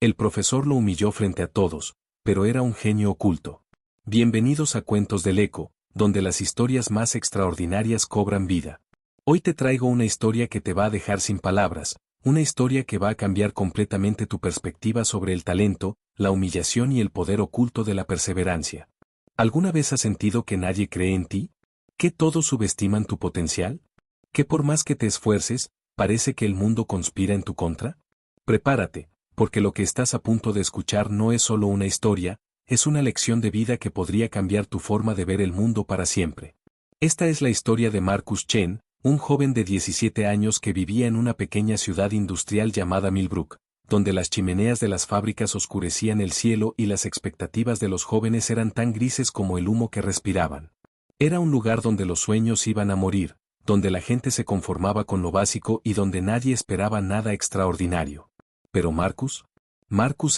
El profesor lo humilló frente a todos, pero era un genio oculto. Bienvenidos a Cuentos del Eco, donde las historias más extraordinarias cobran vida. Hoy te traigo una historia que te va a dejar sin palabras, una historia que va a cambiar completamente tu perspectiva sobre el talento, la humillación y el poder oculto de la perseverancia. ¿Alguna vez has sentido que nadie cree en ti? ¿Que todos subestiman tu potencial? ¿Que por más que te esfuerces, parece que el mundo conspira en tu contra? Prepárate, porque lo que estás a punto de escuchar no es solo una historia, es una lección de vida que podría cambiar tu forma de ver el mundo para siempre. Esta es la historia de Marcus Chen, un joven de 17 años que vivía en una pequeña ciudad industrial llamada Millbrook, donde las chimeneas de las fábricas oscurecían el cielo y las expectativas de los jóvenes eran tan grises como el humo que respiraban. Era un lugar donde los sueños iban a morir, donde la gente se conformaba con lo básico y donde nadie esperaba nada extraordinario. Pero Marcus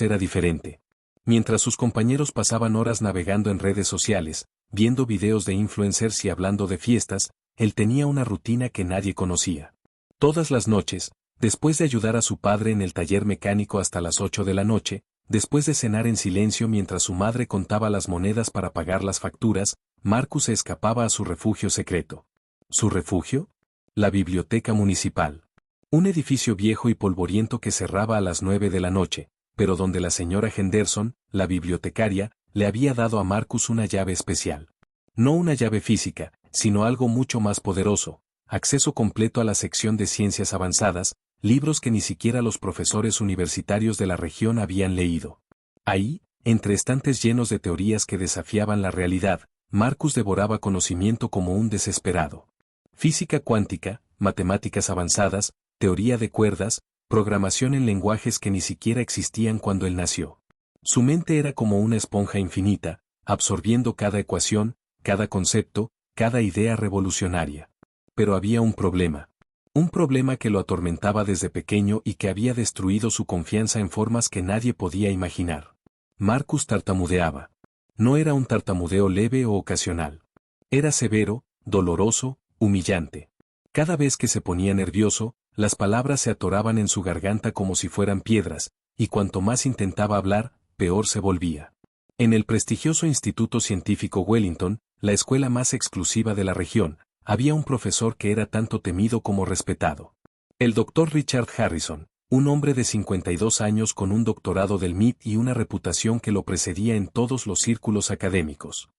era diferente. Mientras sus compañeros pasaban horas navegando en redes sociales, viendo videos de influencers y hablando de fiestas, él tenía una rutina que nadie conocía. Todas las noches, después de ayudar a su padre en el taller mecánico hasta las 8 de la noche, después de cenar en silencio mientras su madre contaba las monedas para pagar las facturas, Marcus se escapaba a su refugio secreto. ¿Su refugio? La biblioteca municipal. Un edificio viejo y polvoriento que cerraba a las 9 de la noche, pero donde la señora Henderson, la bibliotecaria, le había dado a Marcus una llave especial. No una llave física, sino algo mucho más poderoso, acceso completo a la sección de ciencias avanzadas, libros que ni siquiera los profesores universitarios de la región habían leído. Ahí, entre estantes llenos de teorías que desafiaban la realidad, Marcus devoraba conocimiento como un desesperado. Física cuántica, matemáticas avanzadas, teoría de cuerdas, programación en lenguajes que ni siquiera existían cuando él nació. Su mente era como una esponja infinita, absorbiendo cada ecuación, cada concepto, cada idea revolucionaria. Pero había un problema que lo atormentaba desde pequeño y que había destruido su confianza en formas que nadie podía imaginar. Marcus tartamudeaba. No era un tartamudeo leve o ocasional. Era severo, doloroso, humillante. Cada vez que se ponía nervioso, las palabras se atoraban en su garganta como si fueran piedras, y cuanto más intentaba hablar, peor se volvía. En el prestigioso Instituto Científico Wellington, la escuela más exclusiva de la región, había un profesor que era tanto temido como respetado. El Dr. Richard Harrison, un hombre de 52 años con un doctorado del MIT y una reputación que lo precedía en todos los círculos académicos.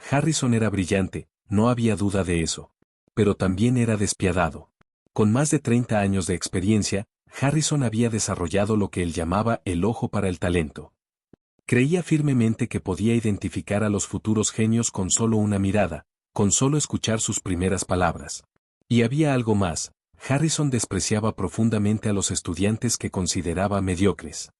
Harrison era brillante, no había duda de eso. Pero también era despiadado. Con más de 30 años de experiencia, Harrison había desarrollado lo que él llamaba el ojo para el talento. Creía firmemente que podía identificar a los futuros genios con solo una mirada, con solo escuchar sus primeras palabras. Y había algo más, Harrison despreciaba profundamente a los estudiantes que consideraba mediocres.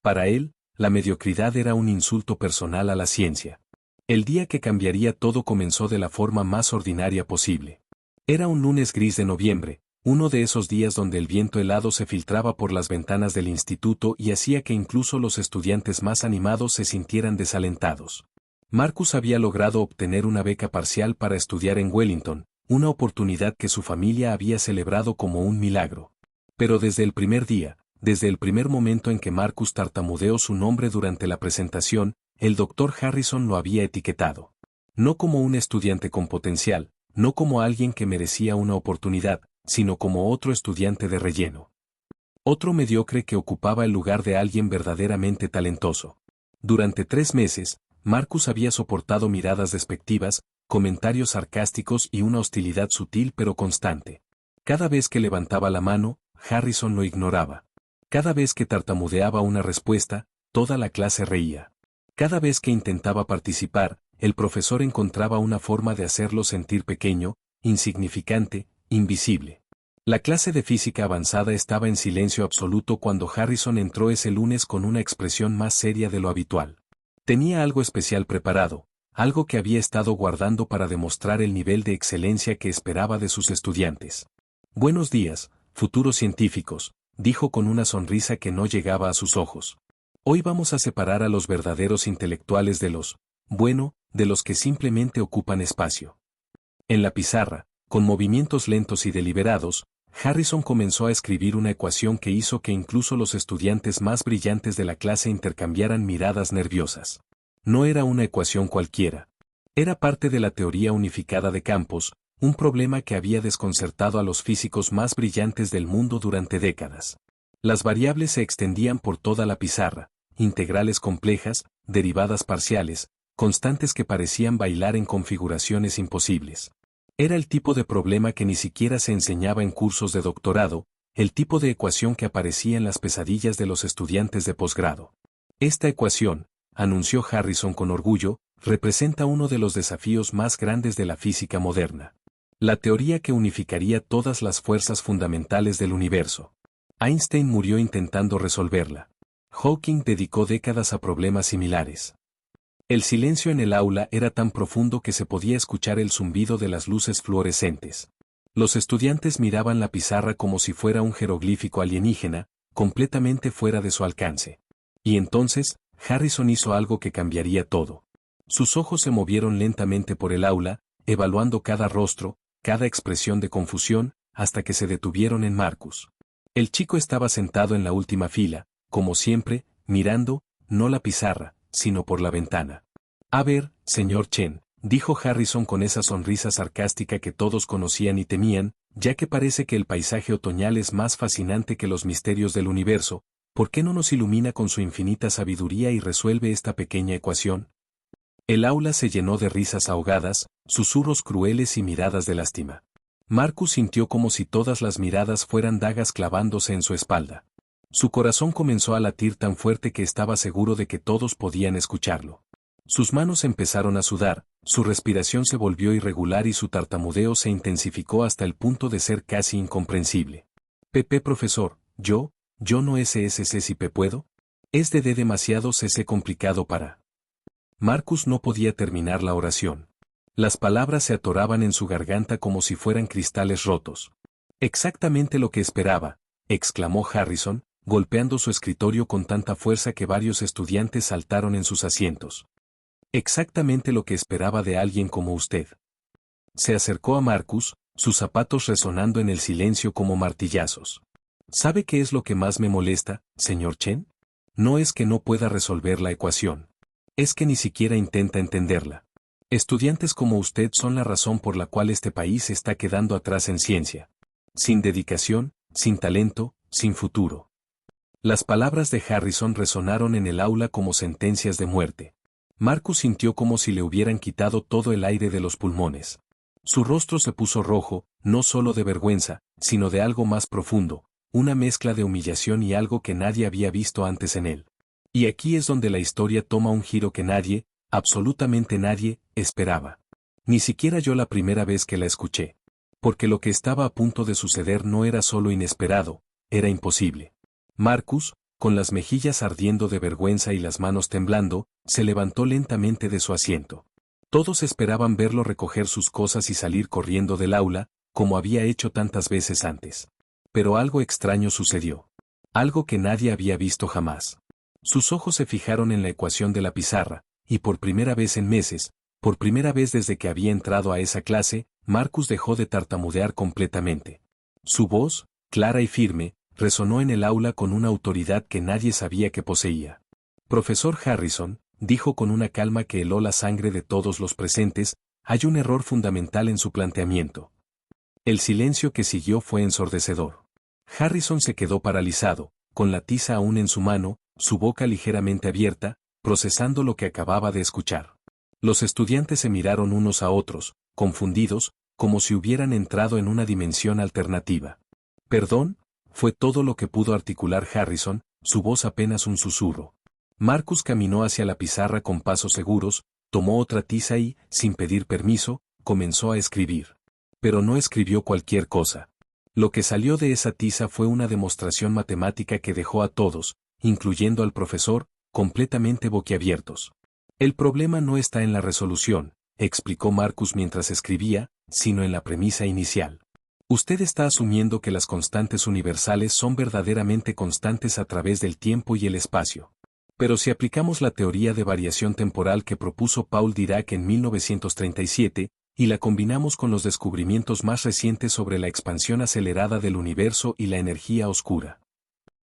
Para él, la mediocridad era un insulto personal a la ciencia. El día que cambiaría todo comenzó de la forma más ordinaria posible. Era un lunes gris de noviembre, uno de esos días donde el viento helado se filtraba por las ventanas del instituto y hacía que incluso los estudiantes más animados se sintieran desalentados. Marcus había logrado obtener una beca parcial para estudiar en Wellington, una oportunidad que su familia había celebrado como un milagro. Pero desde el primer día, desde el primer momento en que Marcus tartamudeó su nombre durante la presentación, el Dr. Harrison lo había etiquetado. No como un estudiante con potencial, no como alguien que merecía una oportunidad, sino como otro estudiante de relleno. Otro mediocre que ocupaba el lugar de alguien verdaderamente talentoso. Durante 3 meses, Marcus había soportado miradas despectivas, comentarios sarcásticos y una hostilidad sutil pero constante. Cada vez que levantaba la mano, Harrison lo ignoraba. Cada vez que tartamudeaba una respuesta, toda la clase reía. Cada vez que intentaba participar, el profesor encontraba una forma de hacerlo sentir pequeño, insignificante, invisible. La clase de física avanzada estaba en silencio absoluto cuando Harrison entró ese lunes con una expresión más seria de lo habitual. Tenía algo especial preparado, algo que había estado guardando para demostrar el nivel de excelencia que esperaba de sus estudiantes. Buenos días, futuros científicos, dijo con una sonrisa que no llegaba a sus ojos. Hoy vamos a separar a los verdaderos intelectuales de los, de los que simplemente ocupan espacio. En la pizarra, con movimientos lentos y deliberados, Harrison comenzó a escribir una ecuación que hizo que incluso los estudiantes más brillantes de la clase intercambiaran miradas nerviosas. No era una ecuación cualquiera. Era parte de la teoría unificada de campos, un problema que había desconcertado a los físicos más brillantes del mundo durante décadas. Las variables se extendían por toda la pizarra, integrales complejas, derivadas parciales, constantes que parecían bailar en configuraciones imposibles. Era el tipo de problema que ni siquiera se enseñaba en cursos de doctorado, el tipo de ecuación que aparecía en las pesadillas de los estudiantes de posgrado. Esta ecuación, anunció Harrison con orgullo, representa uno de los desafíos más grandes de la física moderna. La teoría que unificaría todas las fuerzas fundamentales del universo. Einstein murió intentando resolverla. Hawking dedicó décadas a problemas similares. El silencio en el aula era tan profundo que se podía escuchar el zumbido de las luces fluorescentes. Los estudiantes miraban la pizarra como si fuera un jeroglífico alienígena, completamente fuera de su alcance. Y entonces, Harrison hizo algo que cambiaría todo. Sus ojos se movieron lentamente por el aula, evaluando cada rostro, cada expresión de confusión, hasta que se detuvieron en Marcus. El chico estaba sentado en la última fila, como siempre, mirando, no la pizarra, sino por la ventana. A ver, señor Chen, dijo Harrison con esa sonrisa sarcástica que todos conocían y temían, ya que parece que el paisaje otoñal es más fascinante que los misterios del universo, ¿por qué no nos ilumina con su infinita sabiduría y resuelve esta pequeña ecuación? El aula se llenó de risas ahogadas, susurros crueles y miradas de lástima. Marcus sintió como si todas las miradas fueran dagas clavándose en su espalda. Su corazón comenzó a latir tan fuerte que estaba seguro de que todos podían escucharlo. Sus manos empezaron a sudar, su respiración se volvió irregular y su tartamudeo se intensificó hasta el punto de ser casi incomprensible. Profesor, yo no SSC si puedo. Es de demasiado CC complicado para. Marcus no podía terminar la oración. Las palabras se atoraban en su garganta como si fueran cristales rotos. Exactamente lo que esperaba, exclamó Harrison, golpeando su escritorio con tanta fuerza que varios estudiantes saltaron en sus asientos. Exactamente lo que esperaba de alguien como usted. Se acercó a Marcus, sus zapatos resonando en el silencio como martillazos. ¿Sabe qué es lo que más me molesta, señor Chen? No es que no pueda resolver la ecuación. Es que ni siquiera intenta entenderla. Estudiantes como usted son la razón por la cual este país está quedando atrás en ciencia. Sin dedicación, sin talento, sin futuro. Las palabras de Harrison resonaron en el aula como sentencias de muerte. Marcus sintió como si le hubieran quitado todo el aire de los pulmones. Su rostro se puso rojo, no solo de vergüenza, sino de algo más profundo, una mezcla de humillación y algo que nadie había visto antes en él. Y aquí es donde la historia toma un giro que nadie, absolutamente nadie, esperaba. Ni siquiera yo la primera vez que la escuché. Porque lo que estaba a punto de suceder no era solo inesperado, era imposible. Marcus, con las mejillas ardiendo de vergüenza y las manos temblando, se levantó lentamente de su asiento. Todos esperaban verlo recoger sus cosas y salir corriendo del aula, como había hecho tantas veces antes. Pero algo extraño sucedió. Algo que nadie había visto jamás. Sus ojos se fijaron en la ecuación de la pizarra, y por primera vez en meses, por primera vez desde que había entrado a esa clase, Marcus dejó de tartamudear completamente. Su voz, clara y firme, resonó en el aula con una autoridad que nadie sabía que poseía. Profesor Harrison, dijo con una calma que heló la sangre de todos los presentes, hay un error fundamental en su planteamiento. El silencio que siguió fue ensordecedor. Harrison se quedó paralizado, con la tiza aún en su mano, su boca ligeramente abierta, procesando lo que acababa de escuchar. Los estudiantes se miraron unos a otros, confundidos, como si hubieran entrado en una dimensión alternativa. ¿Perdón? Fue todo lo que pudo articular Harrison, su voz apenas un susurro. Marcus caminó hacia la pizarra con pasos seguros, tomó otra tiza y, sin pedir permiso, comenzó a escribir. Pero no escribió cualquier cosa. Lo que salió de esa tiza fue una demostración matemática que dejó a todos, incluyendo al profesor, completamente boquiabiertos. El problema no está en la resolución, explicó Marcus mientras escribía, sino en la premisa inicial. Usted está asumiendo que las constantes universales son verdaderamente constantes a través del tiempo y el espacio. Pero si aplicamos la teoría de variación temporal que propuso Paul Dirac en 1937, y la combinamos con los descubrimientos más recientes sobre la expansión acelerada del universo y la energía oscura.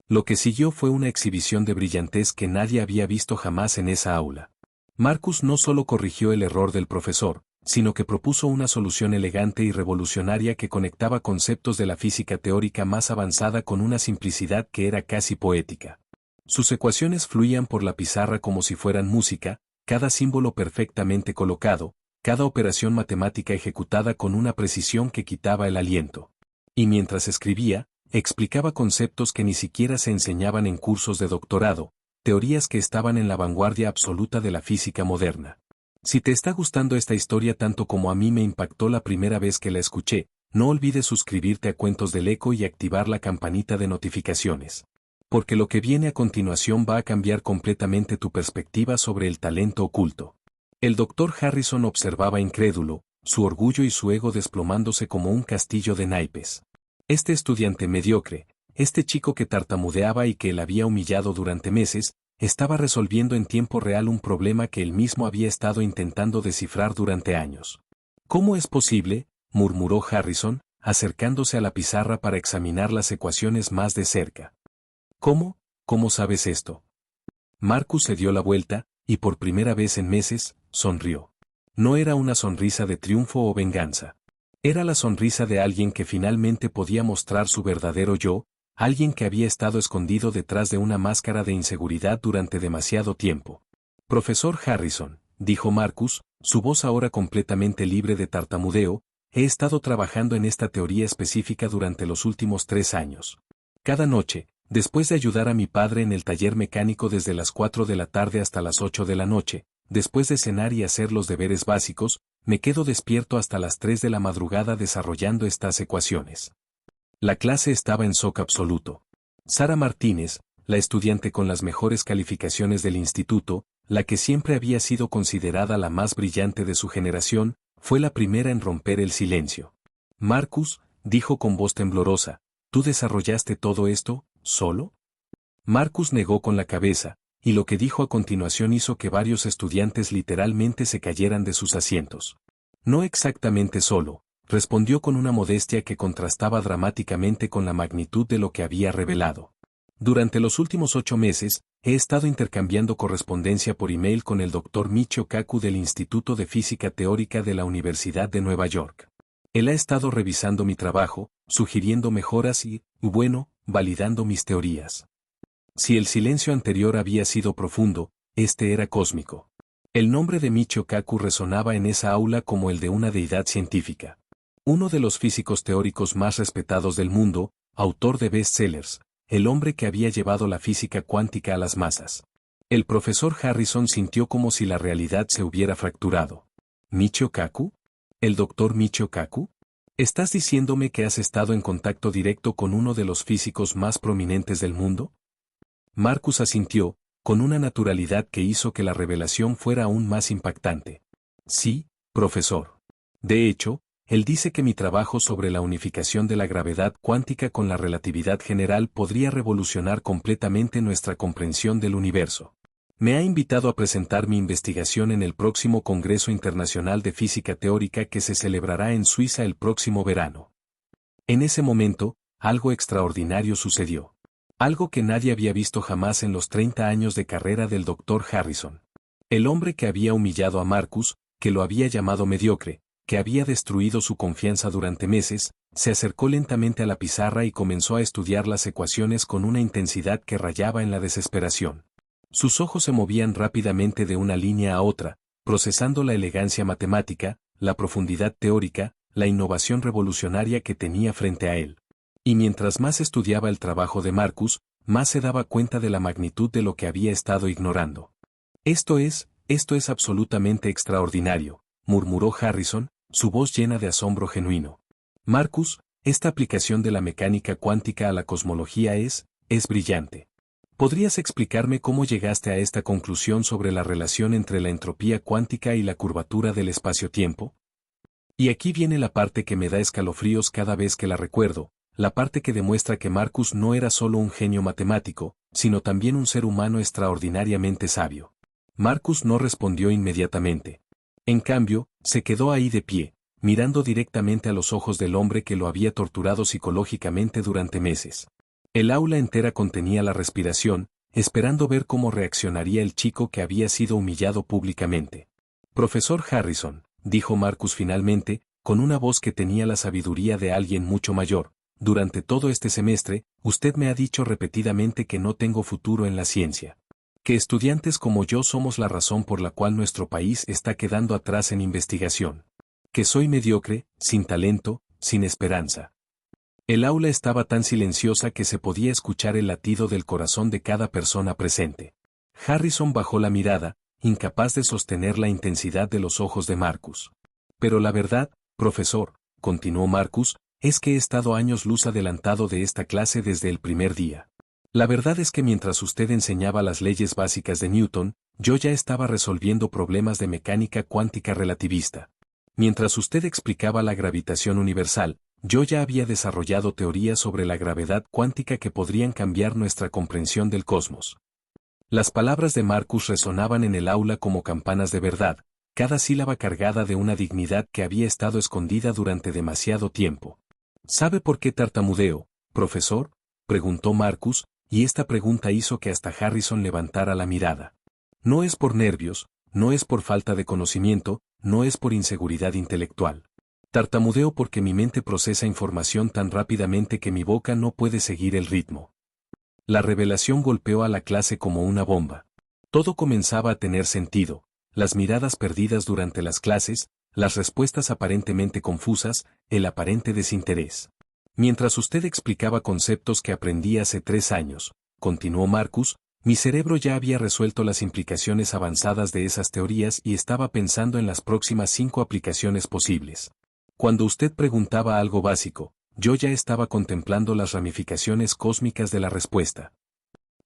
Lo que siguió fue una exhibición de brillantez que nadie había visto jamás en esa aula. Marcus no solo corrigió el error del profesor, sino que propuso una solución elegante y revolucionaria que conectaba conceptos de la física teórica más avanzada con una simplicidad que era casi poética. Sus ecuaciones fluían por la pizarra como si fueran música, cada símbolo perfectamente colocado, cada operación matemática ejecutada con una precisión que quitaba el aliento. Y mientras escribía, explicaba conceptos que ni siquiera se enseñaban en cursos de doctorado, teorías que estaban en la vanguardia absoluta de la física moderna. Si te está gustando esta historia tanto como a mí me impactó la primera vez que la escuché, no olvides suscribirte a Cuentos del Eco y activar la campanita de notificaciones. Porque lo que viene a continuación va a cambiar completamente tu perspectiva sobre el talento oculto. El doctor Harrison observaba incrédulo, su orgullo y su ego desplomándose como un castillo de naipes. Este estudiante mediocre, este chico que tartamudeaba y que él había humillado durante meses, estaba resolviendo en tiempo real un problema que él mismo había estado intentando descifrar durante años. ¿Cómo es posible?, murmuró Harrison, acercándose a la pizarra para examinar las ecuaciones más de cerca. ¿Cómo? ¿Cómo sabes esto? Marcus se dio la vuelta, y por primera vez en meses, sonrió. No era una sonrisa de triunfo o venganza. Era la sonrisa de alguien que finalmente podía mostrar su verdadero yo, alguien que había estado escondido detrás de una máscara de inseguridad durante demasiado tiempo. Profesor Harrison, dijo Marcus, su voz ahora completamente libre de tartamudeo, he estado trabajando en esta teoría específica durante los últimos 3 años. Cada noche, después de ayudar a mi padre en el taller mecánico desde las 4 de la tarde hasta las 8 de la noche, después de cenar y hacer los deberes básicos, me quedo despierto hasta las 3 de la madrugada desarrollando estas ecuaciones. La clase estaba en shock absoluto. Sara Martínez, la estudiante con las mejores calificaciones del instituto, la que siempre había sido considerada la más brillante de su generación, fue la primera en romper el silencio. Marcus, dijo con voz temblorosa, ¿tú desarrollaste todo esto, solo? Marcus negó con la cabeza, y lo que dijo a continuación hizo que varios estudiantes literalmente se cayeran de sus asientos. No exactamente solo, respondió con una modestia que contrastaba dramáticamente con la magnitud de lo que había revelado. Durante los últimos 8 meses, he estado intercambiando correspondencia por email con el Dr. Michio Kaku del Instituto de Física Teórica de la Universidad de Nueva York. Él ha estado revisando mi trabajo, sugiriendo mejoras y, bueno, validando mis teorías. Si el silencio anterior había sido profundo, este era cósmico. El nombre de Michio Kaku resonaba en esa aula como el de una deidad científica. Uno de los físicos teóricos más respetados del mundo, autor de bestsellers, el hombre que había llevado la física cuántica a las masas. El profesor Harrison sintió como si la realidad se hubiera fracturado. ¿Michio Kaku? ¿El doctor Michio Kaku? ¿Estás diciéndome que has estado en contacto directo con uno de los físicos más prominentes del mundo? Marcus asintió, con una naturalidad que hizo que la revelación fuera aún más impactante. Sí, profesor. De hecho, él dice que mi trabajo sobre la unificación de la gravedad cuántica con la relatividad general podría revolucionar completamente nuestra comprensión del universo. Me ha invitado a presentar mi investigación en el próximo Congreso Internacional de Física Teórica que se celebrará en Suiza el próximo verano. En ese momento, algo extraordinario sucedió. Algo que nadie había visto jamás en los 30 años de carrera del Dr. Harrison. El hombre que había humillado a Marcus, que lo había llamado mediocre, que había destruido su confianza durante meses, se acercó lentamente a la pizarra y comenzó a estudiar las ecuaciones con una intensidad que rayaba en la desesperación. Sus ojos se movían rápidamente de una línea a otra, procesando la elegancia matemática, la profundidad teórica, la innovación revolucionaria que tenía frente a él. Y mientras más estudiaba el trabajo de Marcus, más se daba cuenta de la magnitud de lo que había estado ignorando. Esto es absolutamente extraordinario, murmuró Harrison, su voz llena de asombro genuino. Marcus, esta aplicación de la mecánica cuántica a la cosmología es brillante. ¿Podrías explicarme cómo llegaste a esta conclusión sobre la relación entre la entropía cuántica y la curvatura del espacio-tiempo? Y aquí viene la parte que me da escalofríos cada vez que la recuerdo, la parte que demuestra que Marcus no era solo un genio matemático, sino también un ser humano extraordinariamente sabio. Marcus no respondió inmediatamente. En cambio, Se quedó ahí de pie, mirando directamente a los ojos del hombre que lo había torturado psicológicamente durante meses. El aula entera contenía la respiración, esperando ver cómo reaccionaría el chico que había sido humillado públicamente. Profesor Harrison, dijo Marcus finalmente, con una voz que tenía la sabiduría de alguien mucho mayor, durante todo este semestre, usted me ha dicho repetidamente que no tengo futuro en la ciencia. Que estudiantes como yo somos la razón por la cual nuestro país está quedando atrás en investigación. Que soy mediocre, sin talento, sin esperanza. El aula estaba tan silenciosa que se podía escuchar el latido del corazón de cada persona presente. Harrison bajó la mirada, incapaz de sostener la intensidad de los ojos de Marcus. Pero la verdad, profesor, continuó Marcus, es que he estado años luz adelantado de esta clase desde el primer día. La verdad es que mientras usted enseñaba las leyes básicas de Newton, yo ya estaba resolviendo problemas de mecánica cuántica relativista. Mientras usted explicaba la gravitación universal, yo ya había desarrollado teorías sobre la gravedad cuántica que podrían cambiar nuestra comprensión del cosmos. Las palabras de Marcus resonaban en el aula como campanas de verdad, cada sílaba cargada de una dignidad que había estado escondida durante demasiado tiempo. ¿Sabe por qué tartamudeo, profesor?, preguntó Marcus, y esta pregunta hizo que hasta Harrison levantara la mirada. No es por nervios, no es por falta de conocimiento, no es por inseguridad intelectual. Tartamudeo porque mi mente procesa información tan rápidamente que mi boca no puede seguir el ritmo. La revelación golpeó a la clase como una bomba. Todo comenzaba a tener sentido, las miradas perdidas durante las clases, las respuestas aparentemente confusas, el aparente desinterés. Mientras usted explicaba conceptos que aprendí hace 3 años, continuó Marcus, mi cerebro ya había resuelto las implicaciones avanzadas de esas teorías y estaba pensando en las próximas 5 aplicaciones posibles. Cuando usted preguntaba algo básico, yo ya estaba contemplando las ramificaciones cósmicas de la respuesta.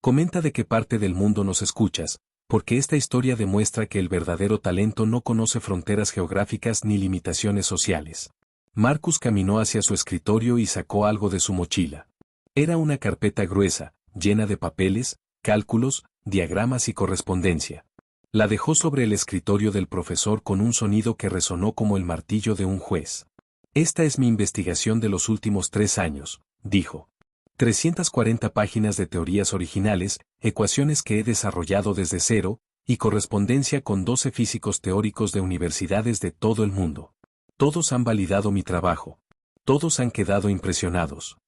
Comenta de qué parte del mundo nos escuchas, porque esta historia demuestra que el verdadero talento no conoce fronteras geográficas ni limitaciones sociales. Marcus caminó hacia su escritorio y sacó algo de su mochila. Era una carpeta gruesa, llena de papeles, cálculos, diagramas y correspondencia. La dejó sobre el escritorio del profesor con un sonido que resonó como el martillo de un juez. Esta es mi investigación de los últimos 3 años, dijo. 340 páginas de teorías originales, ecuaciones que he desarrollado desde cero, y correspondencia con 12 físicos teóricos de universidades de todo el mundo. Todos han validado mi trabajo. Todos han quedado impresionados.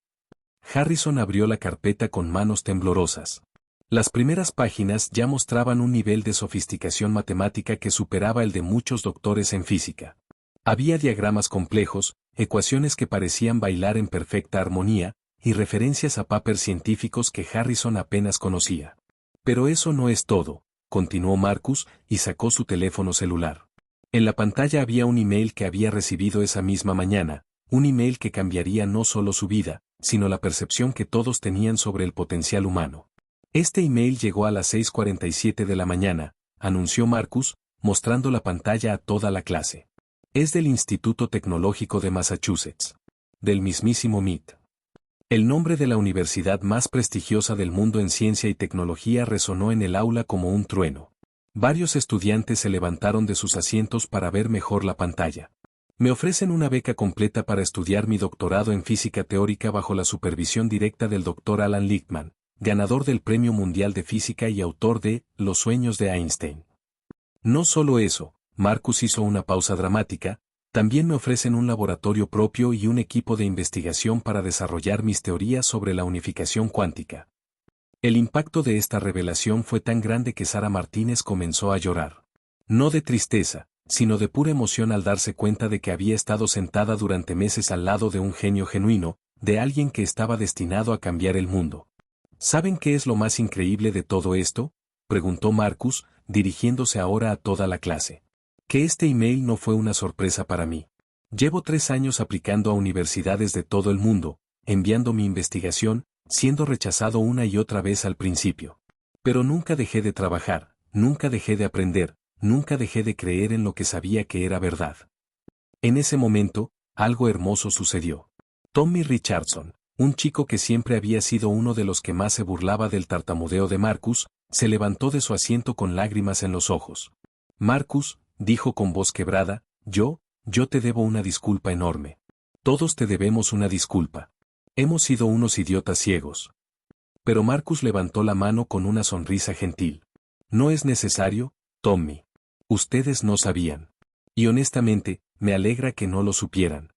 Harrison abrió la carpeta con manos temblorosas. Las primeras páginas ya mostraban un nivel de sofisticación matemática que superaba el de muchos doctores en física. Había diagramas complejos, ecuaciones que parecían bailar en perfecta armonía, y referencias a papers científicos que Harrison apenas conocía. Pero eso no es todo, continuó Marcus, y sacó su teléfono celular. En la pantalla había un email que había recibido esa misma mañana, un email que cambiaría no solo su vida, sino la percepción que todos tenían sobre el potencial humano. Este email llegó a las 6:47 de la mañana, anunció Marcus, mostrando la pantalla a toda la clase. Es del Instituto Tecnológico de Massachusetts. Del mismísimo MIT. El nombre de la universidad más prestigiosa del mundo en ciencia y tecnología resonó en el aula como un trueno. Varios estudiantes se levantaron de sus asientos para ver mejor la pantalla. Me ofrecen una beca completa para estudiar mi doctorado en física teórica bajo la supervisión directa del Dr. Alan Lichtman, ganador del Premio Mundial de Física y autor de Los sueños de Einstein. No solo eso, Marcus hizo una pausa dramática, también me ofrecen un laboratorio propio y un equipo de investigación para desarrollar mis teorías sobre la unificación cuántica. El impacto de esta revelación fue tan grande que Sara Martínez comenzó a llorar. No de tristeza, sino de pura emoción al darse cuenta de que había estado sentada durante meses al lado de un genio genuino, de alguien que estaba destinado a cambiar el mundo. ¿Saben qué es lo más increíble de todo esto?, preguntó Marcus, dirigiéndose ahora a toda la clase. Que este email no fue una sorpresa para mí. Llevo 3 años aplicando a universidades de todo el mundo, enviando mi investigación, siendo rechazado una y otra vez al principio. Pero nunca dejé de trabajar, nunca dejé de aprender, nunca dejé de creer en lo que sabía que era verdad. En ese momento, algo hermoso sucedió. Tommy Richardson, un chico que siempre había sido uno de los que más se burlaba del tartamudeo de Marcus, se levantó de su asiento con lágrimas en los ojos. Marcus, dijo con voz quebrada, Yo te debo una disculpa enorme. Todos te debemos una disculpa. Hemos sido unos idiotas ciegos. Pero Marcus levantó la mano con una sonrisa gentil. No es necesario, Tommy. Ustedes no sabían. Y honestamente, me alegra que no lo supieran.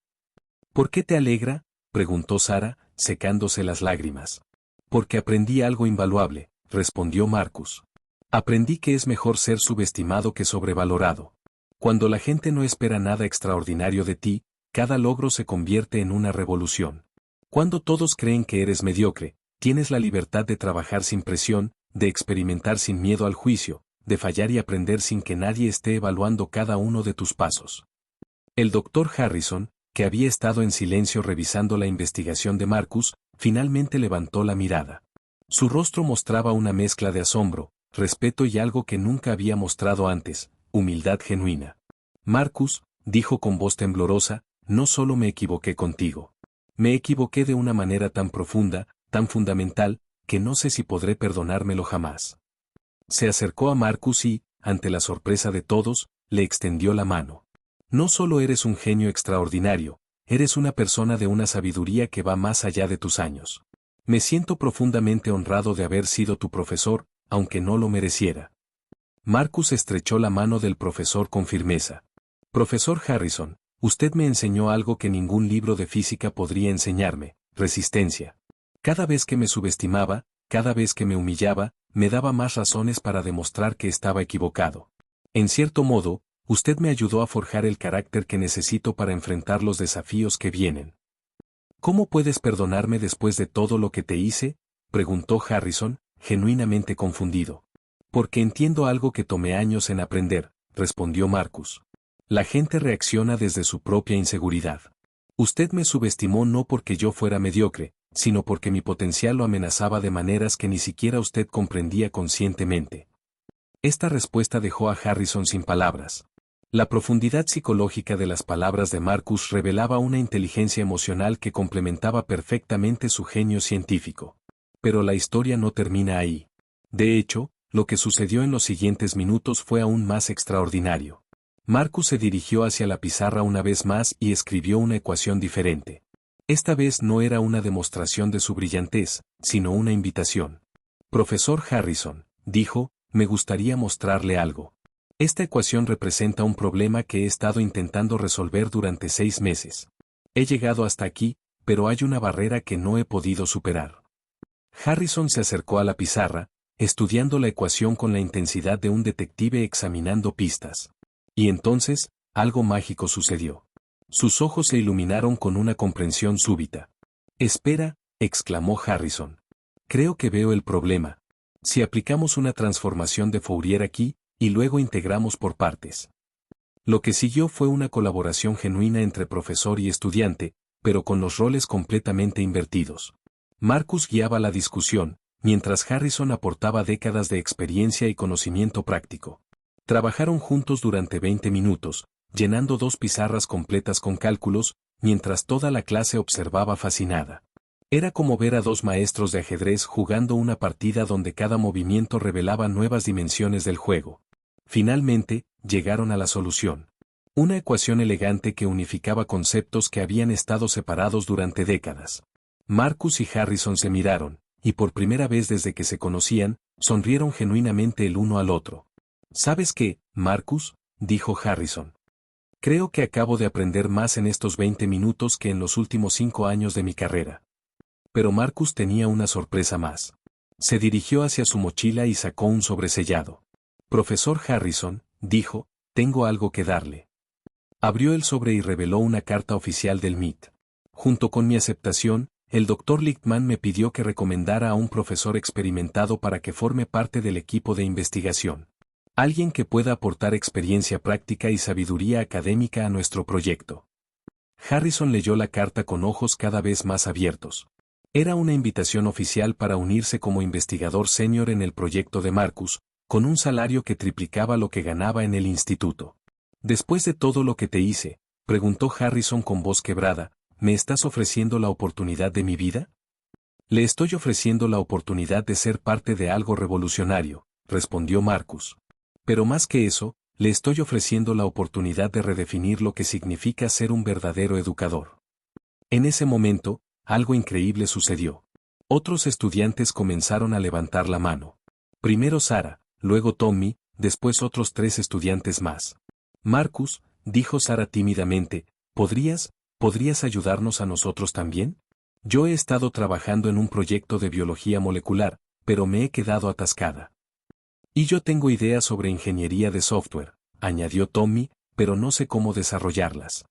¿Por qué te alegra?, preguntó Sara, secándose las lágrimas. Porque aprendí algo invaluable, respondió Marcus. Aprendí que es mejor ser subestimado que sobrevalorado. Cuando la gente no espera nada extraordinario de ti, cada logro se convierte en una revolución. Cuando todos creen que eres mediocre, tienes la libertad de trabajar sin presión, de experimentar sin miedo al juicio, de fallar y aprender sin que nadie esté evaluando cada uno de tus pasos. El doctor Harrison, que había estado en silencio revisando la investigación de Marcus, finalmente levantó la mirada. Su rostro mostraba una mezcla de asombro, respeto y algo que nunca había mostrado antes, humildad genuina. Marcus, dijo con voz temblorosa, no solo me equivoqué contigo. Me equivoqué de una manera tan profunda, tan fundamental, que no sé si podré perdonármelo jamás. Se acercó a Marcus y, ante la sorpresa de todos, le extendió la mano. No solo eres un genio extraordinario, eres una persona de una sabiduría que va más allá de tus años. Me siento profundamente honrado de haber sido tu profesor, aunque no lo mereciera. Marcus estrechó la mano del profesor con firmeza. Profesor Harrison, usted me enseñó algo que ningún libro de física podría enseñarme, resistencia. Cada vez que me subestimaba, cada vez que me humillaba, me daba más razones para demostrar que estaba equivocado. En cierto modo, usted me ayudó a forjar el carácter que necesito para enfrentar los desafíos que vienen. ¿Cómo puedes perdonarme después de todo lo que te hice?, preguntó Harrison, genuinamente confundido. Porque entiendo algo que tomé años en aprender, respondió Marcus. La gente reacciona desde su propia inseguridad. Usted me subestimó no porque yo fuera mediocre, sino porque mi potencial lo amenazaba de maneras que ni siquiera usted comprendía conscientemente. Esta respuesta dejó a Harrison sin palabras. La profundidad psicológica de las palabras de Marcus revelaba una inteligencia emocional que complementaba perfectamente su genio científico. Pero la historia no termina ahí. De hecho, lo que sucedió en los siguientes minutos fue aún más extraordinario. Marcus se dirigió hacia la pizarra una vez más y escribió una ecuación diferente. Esta vez no era una demostración de su brillantez, sino una invitación. Profesor Harrison, dijo, me gustaría mostrarle algo. Esta ecuación representa un problema que he estado intentando resolver durante 6 meses. He llegado hasta aquí, pero hay una barrera que no he podido superar. Harrison se acercó a la pizarra, estudiando la ecuación con la intensidad de un detective examinando pistas. Y entonces, algo mágico sucedió. Sus ojos se iluminaron con una comprensión súbita. Espera, exclamó Harrison. Creo que veo el problema. Si aplicamos una transformación de Fourier aquí, y luego integramos por partes. Lo que siguió fue una colaboración genuina entre profesor y estudiante, pero con los roles completamente invertidos. Marcus guiaba la discusión, mientras Harrison aportaba décadas de experiencia y conocimiento práctico. Trabajaron juntos durante 20 minutos, llenando 2 pizarras completas con cálculos, mientras toda la clase observaba fascinada. Era como ver a 2 maestros de ajedrez jugando una partida donde cada movimiento revelaba nuevas dimensiones del juego. Finalmente, llegaron a la solución. Una ecuación elegante que unificaba conceptos que habían estado separados durante décadas. Marcus y Harrison se miraron, y por primera vez desde que se conocían, sonrieron genuinamente el uno al otro. ¿Sabes qué, Marcus?, dijo Harrison. Creo que acabo de aprender más en estos 20 minutos que en los últimos 5 años de mi carrera. Pero Marcus tenía una sorpresa más. Se dirigió hacia su mochila y sacó un sobresellado. Profesor Harrison, dijo, tengo algo que darle. Abrió el sobre y reveló una carta oficial del MIT. Junto con mi aceptación, el Dr. Lichtman me pidió que recomendara a un profesor experimentado para que forme parte del equipo de investigación. Alguien que pueda aportar experiencia práctica y sabiduría académica a nuestro proyecto. Harrison leyó la carta con ojos cada vez más abiertos. Era una invitación oficial para unirse como investigador senior en el proyecto de Marcus, con un salario que triplicaba lo que ganaba en el instituto. Después de todo lo que te hice, preguntó Harrison con voz quebrada, ¿me estás ofreciendo la oportunidad de mi vida? Le estoy ofreciendo la oportunidad de ser parte de algo revolucionario, respondió Marcus. Pero más que eso, le estoy ofreciendo la oportunidad de redefinir lo que significa ser un verdadero educador. En ese momento, algo increíble sucedió. Otros estudiantes comenzaron a levantar la mano. Primero Sara, luego Tommy, después otros 3 estudiantes más. Marcus, dijo Sara tímidamente, ¿podrías ayudarnos a nosotros también? Yo he estado trabajando en un proyecto de biología molecular, pero me he quedado atascada. Y yo tengo ideas sobre ingeniería de software, añadió Tommy, pero no sé cómo desarrollarlas.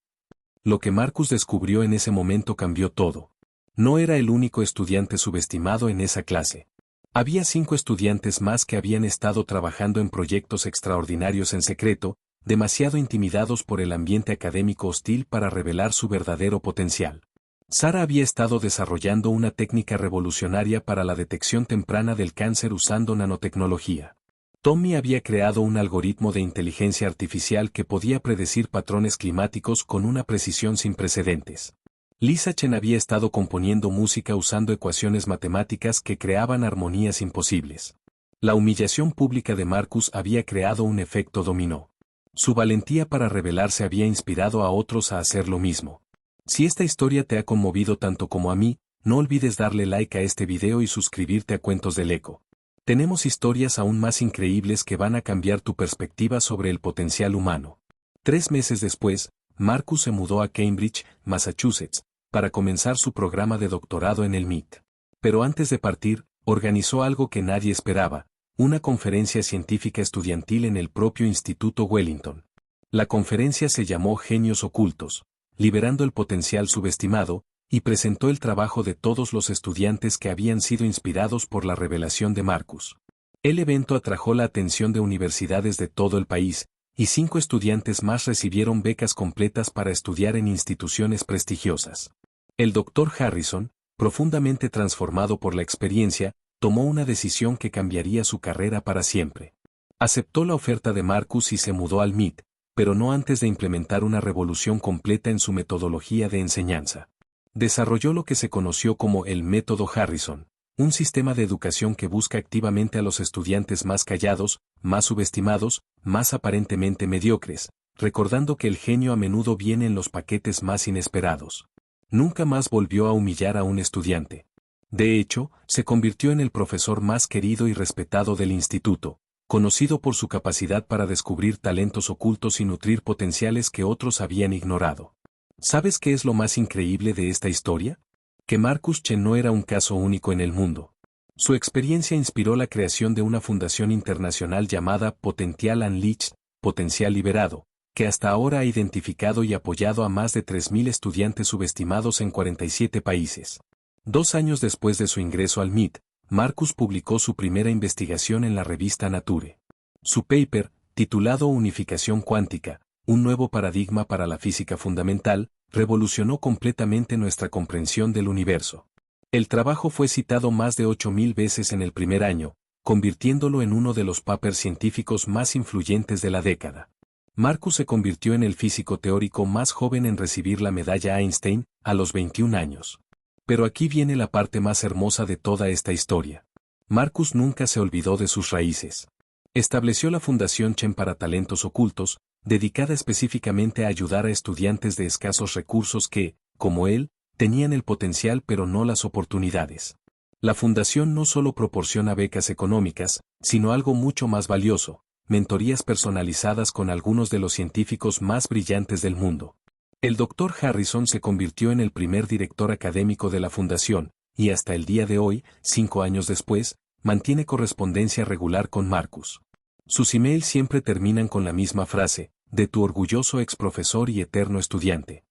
Lo que Marcus descubrió en ese momento cambió todo. No era el único estudiante subestimado en esa clase. Había 5 estudiantes más que habían estado trabajando en proyectos extraordinarios en secreto, demasiado intimidados por el ambiente académico hostil para revelar su verdadero potencial. Sara había estado desarrollando una técnica revolucionaria para la detección temprana del cáncer usando nanotecnología. Tommy había creado un algoritmo de inteligencia artificial que podía predecir patrones climáticos con una precisión sin precedentes. Lisa Chen había estado componiendo música usando ecuaciones matemáticas que creaban armonías imposibles. La humillación pública de Marcus había creado un efecto dominó. Su valentía para rebelarse había inspirado a otros a hacer lo mismo. Si esta historia te ha conmovido tanto como a mí, no olvides darle like a este video y suscribirte a Cuentos del Eco. Tenemos historias aún más increíbles que van a cambiar tu perspectiva sobre el potencial humano. 3 meses después, Marcus se mudó a Cambridge, Massachusetts, para comenzar su programa de doctorado en el MIT. Pero antes de partir, organizó algo que nadie esperaba, una conferencia científica estudiantil en el propio Instituto Wellington. La conferencia se llamó Genios Ocultos, liberando el potencial subestimado, y presentó el trabajo de todos los estudiantes que habían sido inspirados por la revelación de Marcus. El evento atrajo la atención de universidades de todo el país, y 5 estudiantes más recibieron becas completas para estudiar en instituciones prestigiosas. El Dr. Harrison, profundamente transformado por la experiencia, tomó una decisión que cambiaría su carrera para siempre. Aceptó la oferta de Marcus y se mudó al MIT, pero no antes de implementar una revolución completa en su metodología de enseñanza. Desarrolló lo que se conoció como el método Harrison, un sistema de educación que busca activamente a los estudiantes más callados, más subestimados, más aparentemente mediocres, recordando que el genio a menudo viene en los paquetes más inesperados. Nunca más volvió a humillar a un estudiante. De hecho, se convirtió en el profesor más querido y respetado del instituto, conocido por su capacidad para descubrir talentos ocultos y nutrir potenciales que otros habían ignorado. ¿Sabes qué es lo más increíble de esta historia? Que Marcus Chen no era un caso único en el mundo. Su experiencia inspiró la creación de una fundación internacional llamada Potential Unleashed, Potencial Liberado, que hasta ahora ha identificado y apoyado a más de 3.000 estudiantes subestimados en 47 países. 2 años después de su ingreso al MIT, Marcus publicó su primera investigación en la revista Nature. Su paper, titulado Unificación cuántica, un nuevo paradigma para la física fundamental, revolucionó completamente nuestra comprensión del universo. El trabajo fue citado más de 8.000 veces en el primer año, convirtiéndolo en uno de los papers científicos más influyentes de la década. Marcus se convirtió en el físico teórico más joven en recibir la medalla Einstein, a los 21 años. Pero aquí viene la parte más hermosa de toda esta historia. Marcus nunca se olvidó de sus raíces. Estableció la Fundación Chen para Talentos Ocultos, dedicada específicamente a ayudar a estudiantes de escasos recursos que, como él, tenían el potencial pero no las oportunidades. La fundación no solo proporciona becas económicas, sino algo mucho más valioso, mentorías personalizadas con algunos de los científicos más brillantes del mundo. El Dr. Harrison se convirtió en el primer director académico de la fundación, y hasta el día de hoy, 5 años después, mantiene correspondencia regular con Marcus. Sus emails siempre terminan con la misma frase, de tu orgulloso exprofesor y eterno estudiante.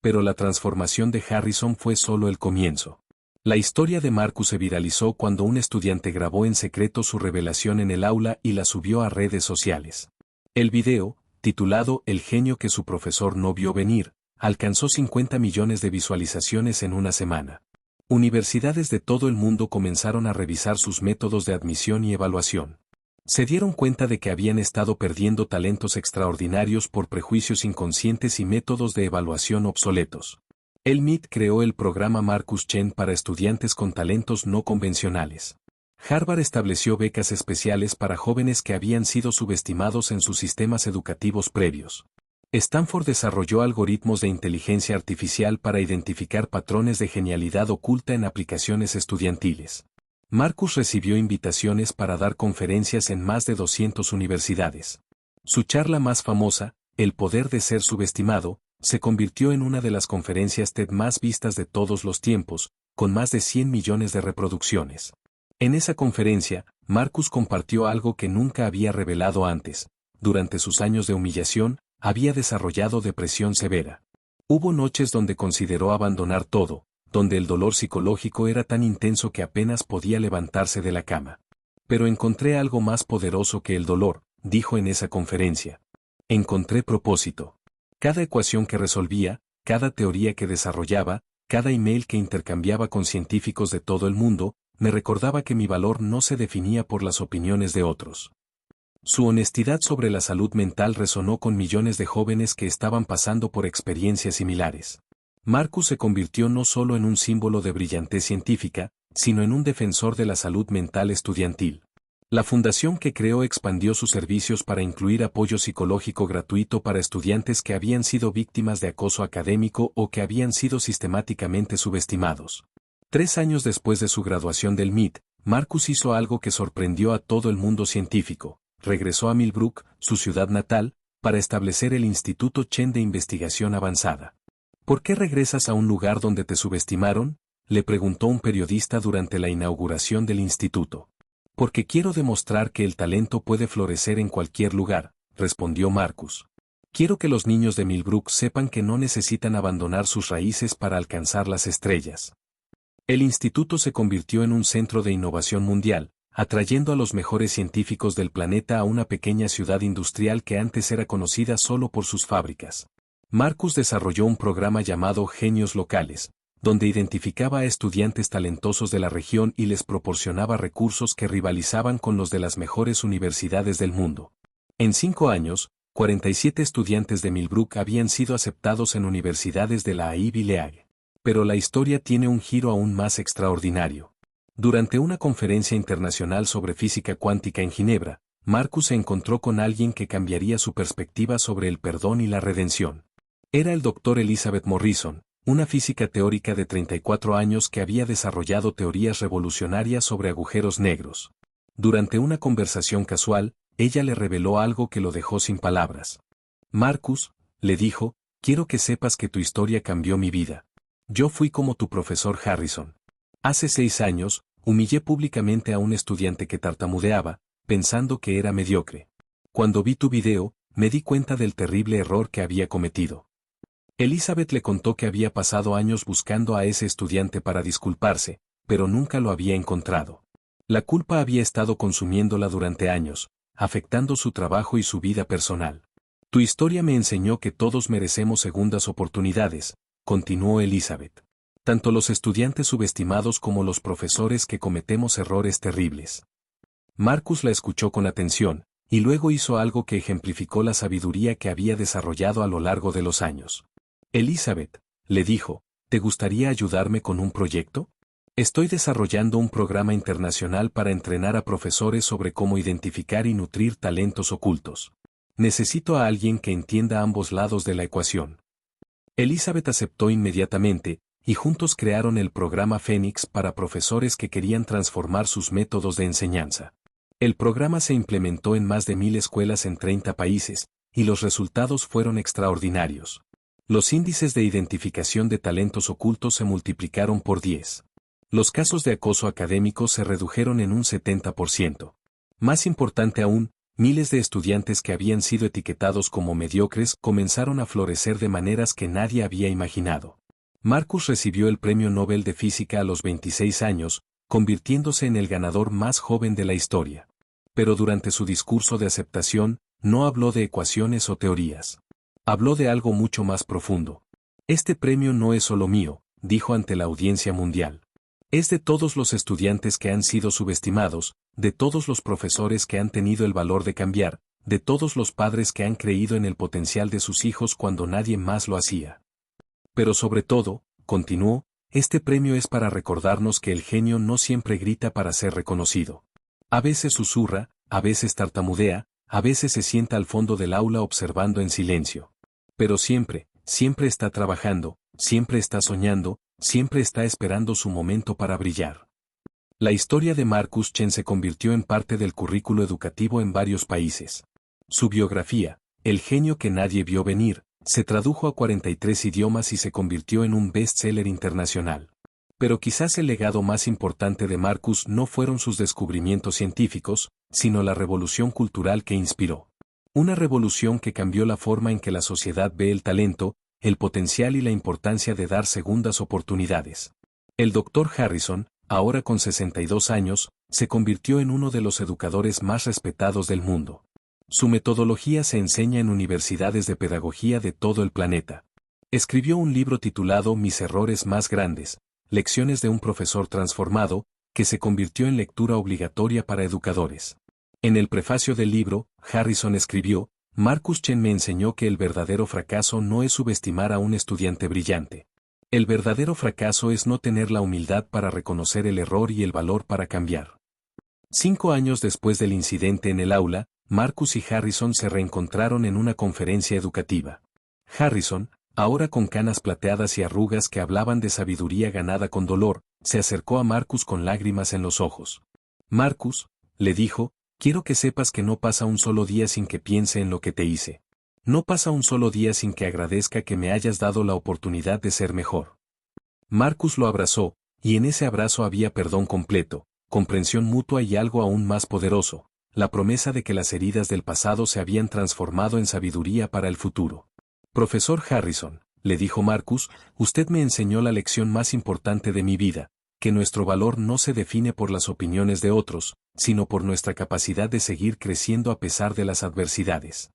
Pero la transformación de Harrison fue solo el comienzo. La historia de Marcus se viralizó cuando un estudiante grabó en secreto su revelación en el aula y la subió a redes sociales. El video, titulado El genio que su profesor no vio venir, alcanzó 50 millones de visualizaciones en una semana. Universidades de todo el mundo comenzaron a revisar sus métodos de admisión y evaluación. Se dieron cuenta de que habían estado perdiendo talentos extraordinarios por prejuicios inconscientes y métodos de evaluación obsoletos. El MIT creó el programa Marcus Chen para estudiantes con talentos no convencionales. Harvard estableció becas especiales para jóvenes que habían sido subestimados en sus sistemas educativos previos. Stanford desarrolló algoritmos de inteligencia artificial para identificar patrones de genialidad oculta en aplicaciones estudiantiles. Marcus recibió invitaciones para dar conferencias en más de 200 universidades. Su charla más famosa, El poder de ser subestimado, se convirtió en una de las conferencias TED más vistas de todos los tiempos, con más de 100 millones de reproducciones. En esa conferencia, Marcus compartió algo que nunca había revelado antes. Durante sus años de humillación, había desarrollado depresión severa. Hubo noches donde consideró abandonar todo, donde el dolor psicológico era tan intenso que apenas podía levantarse de la cama. Pero encontré algo más poderoso que el dolor, dijo en esa conferencia. Encontré propósito. Cada ecuación que resolvía, cada teoría que desarrollaba, cada email que intercambiaba con científicos de todo el mundo, me recordaba que mi valor no se definía por las opiniones de otros. Su honestidad sobre la salud mental resonó con millones de jóvenes que estaban pasando por experiencias similares. Marcus se convirtió no solo en un símbolo de brillantez científica, sino en un defensor de la salud mental estudiantil. La fundación que creó expandió sus servicios para incluir apoyo psicológico gratuito para estudiantes que habían sido víctimas de acoso académico o que habían sido sistemáticamente subestimados. 3 años después de su graduación del MIT, Marcus hizo algo que sorprendió a todo el mundo científico. Regresó a Millbrook, su ciudad natal, para establecer el Instituto Chen de Investigación Avanzada. ¿Por qué regresas a un lugar donde te subestimaron?, le preguntó un periodista durante la inauguración del instituto. Porque quiero demostrar que el talento puede florecer en cualquier lugar, respondió Marcus. Quiero que los niños de Millbrook sepan que no necesitan abandonar sus raíces para alcanzar las estrellas. El instituto se convirtió en un centro de innovación mundial, atrayendo a los mejores científicos del planeta a una pequeña ciudad industrial que antes era conocida solo por sus fábricas. Marcus desarrolló un programa llamado Genios Locales, donde identificaba a estudiantes talentosos de la región y les proporcionaba recursos que rivalizaban con los de las mejores universidades del mundo. En 5 años, 47 estudiantes de Millbrook habían sido aceptados en universidades de la Ivy League. Pero la historia tiene un giro aún más extraordinario. Durante una conferencia internacional sobre física cuántica en Ginebra, Marcus se encontró con alguien que cambiaría su perspectiva sobre el perdón y la redención. Era el Dr. Elizabeth Morrison, una física teórica de 34 años que había desarrollado teorías revolucionarias sobre agujeros negros. Durante una conversación casual, ella le reveló algo que lo dejó sin palabras. Marcus, le dijo, quiero que sepas que tu historia cambió mi vida. Yo fui como tu profesor Harrison. Hace 6 años, humillé públicamente a un estudiante que tartamudeaba, pensando que era mediocre. Cuando vi tu video, me di cuenta del terrible error que había cometido. Elizabeth le contó que había pasado años buscando a ese estudiante para disculparse, pero nunca lo había encontrado. La culpa había estado consumiéndola durante años, afectando su trabajo y su vida personal. Tu historia me enseñó que todos merecemos segundas oportunidades, continuó Elizabeth. Tanto los estudiantes subestimados como los profesores que cometemos errores terribles. Marcus la escuchó con atención, y luego hizo algo que ejemplificó la sabiduría que había desarrollado a lo largo de los años. Elizabeth, le dijo, ¿te gustaría ayudarme con un proyecto? Estoy desarrollando un programa internacional para entrenar a profesores sobre cómo identificar y nutrir talentos ocultos. Necesito a alguien que entienda ambos lados de la ecuación. Elizabeth aceptó inmediatamente, y juntos crearon el programa Fénix para profesores que querían transformar sus métodos de enseñanza. El programa se implementó en más de 1000 escuelas en 30 países, y los resultados fueron extraordinarios. Los índices de identificación de talentos ocultos se multiplicaron por 10. Los casos de acoso académico se redujeron en un 70%. Más importante aún, miles de estudiantes que habían sido etiquetados como mediocres comenzaron a florecer de maneras que nadie había imaginado. Marcus recibió el Premio Nobel de Física a los 26 años, convirtiéndose en el ganador más joven de la historia. Pero durante su discurso de aceptación, no habló de ecuaciones o teorías. Habló de algo mucho más profundo. Este premio no es solo mío, dijo ante la audiencia mundial. Es de todos los estudiantes que han sido subestimados, de todos los profesores que han tenido el valor de cambiar, de todos los padres que han creído en el potencial de sus hijos cuando nadie más lo hacía. Pero sobre todo, continuó, Este premio es para recordarnos que el genio no siempre grita para ser reconocido. A veces susurra, a veces tartamudea, a veces se sienta al fondo del aula observando en silencio. Pero siempre, siempre está trabajando, siempre está soñando, siempre está esperando su momento para brillar. La historia de Marcus Chen se convirtió en parte del currículo educativo en varios países. Su biografía, El genio que nadie vio venir, se tradujo a 43 idiomas y se convirtió en un bestseller internacional. Pero quizás el legado más importante de Marcus no fueron sus descubrimientos científicos, sino la revolución cultural que inspiró. Una revolución que cambió la forma en que la sociedad ve el talento, el potencial y la importancia de dar segundas oportunidades. El Dr. Harrison, ahora con 62 años, se convirtió en uno de los educadores más respetados del mundo. Su metodología se enseña en universidades de pedagogía de todo el planeta. Escribió un libro titulado Mis errores más grandes, lecciones de un profesor transformado, que se convirtió en lectura obligatoria para educadores. En el prefacio del libro, Harrison escribió, Marcus Chen me enseñó que el verdadero fracaso no es subestimar a un estudiante brillante. El verdadero fracaso es no tener la humildad para reconocer el error y el valor para cambiar. 5 años después del incidente en el aula, Marcus y Harrison se reencontraron en una conferencia educativa. Harrison, ahora con canas plateadas y arrugas que hablaban de sabiduría ganada con dolor, se acercó a Marcus con lágrimas en los ojos. Marcus, le dijo, quiero que sepas que no pasa un solo día sin que piense en lo que te hice. No pasa un solo día sin que agradezca que me hayas dado la oportunidad de ser mejor. Marcus lo abrazó, y en ese abrazo había perdón completo, comprensión mutua y algo aún más poderoso, la promesa de que las heridas del pasado se habían transformado en sabiduría para el futuro. Profesor Harrison, le dijo Marcus, usted me enseñó la lección más importante de mi vida, que nuestro valor no se define por las opiniones de otros, sino por nuestra capacidad de seguir creciendo a pesar de las adversidades.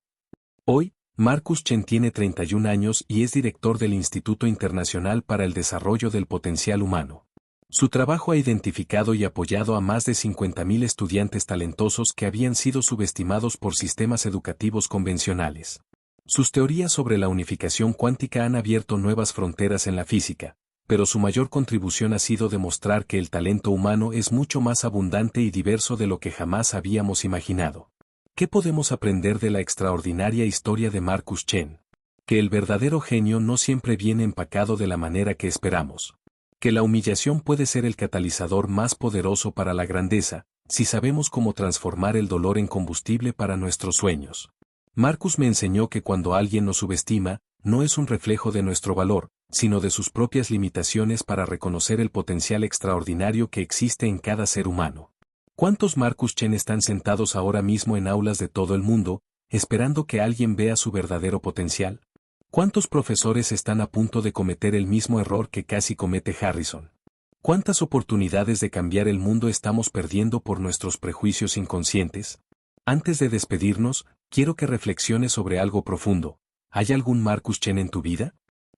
Hoy, Marcus Chen tiene 31 años y es director del Instituto Internacional para el Desarrollo del Potencial Humano. Su trabajo ha identificado y apoyado a más de 50.000 estudiantes talentosos que habían sido subestimados por sistemas educativos convencionales. Sus teorías sobre la unificación cuántica han abierto nuevas fronteras en la física, pero su mayor contribución ha sido demostrar que el talento humano es mucho más abundante y diverso de lo que jamás habíamos imaginado. ¿Qué podemos aprender de la extraordinaria historia de Marcus Chen? Que el verdadero genio no siempre viene empacado de la manera que esperamos. Que la humillación puede ser el catalizador más poderoso para la grandeza, si sabemos cómo transformar el dolor en combustible para nuestros sueños. Marcus me enseñó que cuando alguien nos subestima, no es un reflejo de nuestro valor, sino de sus propias limitaciones para reconocer el potencial extraordinario que existe en cada ser humano. ¿Cuántos Marcus Chen están sentados ahora mismo en aulas de todo el mundo, esperando que alguien vea su verdadero potencial? ¿Cuántos profesores están a punto de cometer el mismo error que casi comete Harrison? ¿Cuántas oportunidades de cambiar el mundo estamos perdiendo por nuestros prejuicios inconscientes? Antes de despedirnos, quiero que reflexiones sobre algo profundo. ¿Hay algún Marcus Chen en tu vida?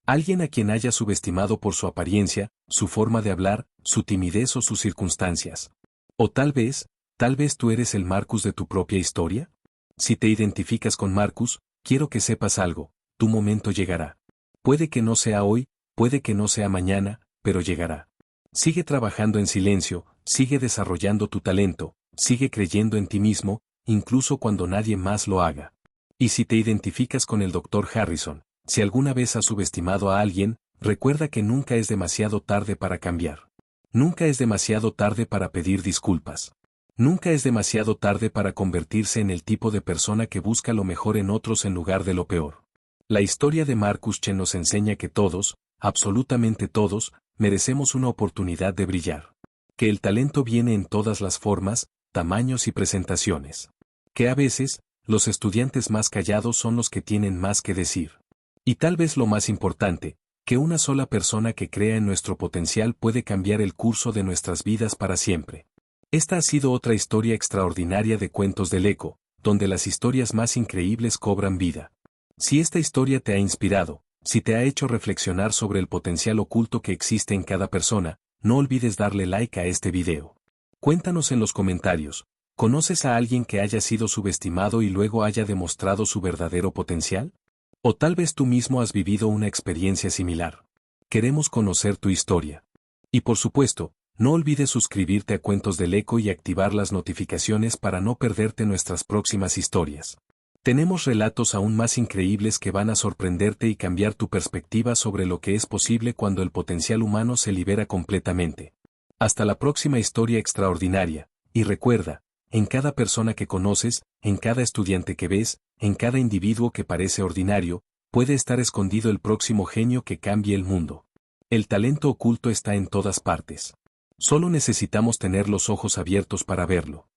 ¿Alguien a quien hayas subestimado por su apariencia, su forma de hablar, su timidez o sus circunstancias? O tal vez tú eres el Marcus de tu propia historia. Si te identificas con Marcus, quiero que sepas algo. Tu momento llegará. Puede que no sea hoy, puede que no sea mañana, pero llegará. Sigue trabajando en silencio, sigue desarrollando tu talento, sigue creyendo en ti mismo, incluso cuando nadie más lo haga. Y si te identificas con el Dr. Harrison, si alguna vez has subestimado a alguien, recuerda que nunca es demasiado tarde para cambiar. Nunca es demasiado tarde para pedir disculpas. Nunca es demasiado tarde para convertirse en el tipo de persona que busca lo mejor en otros en lugar de lo peor. La historia de Marcus Chen nos enseña que todos, absolutamente todos, merecemos una oportunidad de brillar. Que el talento viene en todas las formas, tamaños y presentaciones. Que a veces, los estudiantes más callados son los que tienen más que decir. Y tal vez lo más importante, que una sola persona que crea en nuestro potencial puede cambiar el curso de nuestras vidas para siempre. Esta ha sido otra historia extraordinaria de Cuentos del Eco, donde las historias más increíbles cobran vida. Si esta historia te ha inspirado, si te ha hecho reflexionar sobre el potencial oculto que existe en cada persona, no olvides darle like a este video. Cuéntanos en los comentarios, ¿conoces a alguien que haya sido subestimado y luego haya demostrado su verdadero potencial? O tal vez tú mismo has vivido una experiencia similar. Queremos conocer tu historia. Y por supuesto, no olvides suscribirte a Cuentos del Eco y activar las notificaciones para no perderte nuestras próximas historias. Tenemos relatos aún más increíbles que van a sorprenderte y cambiar tu perspectiva sobre lo que es posible cuando el potencial humano se libera completamente. Hasta la próxima historia extraordinaria, y recuerda, en cada persona que conoces, en cada estudiante que ves, en cada individuo que parece ordinario, puede estar escondido el próximo genio que cambie el mundo. El talento oculto está en todas partes. Solo necesitamos tener los ojos abiertos para verlo.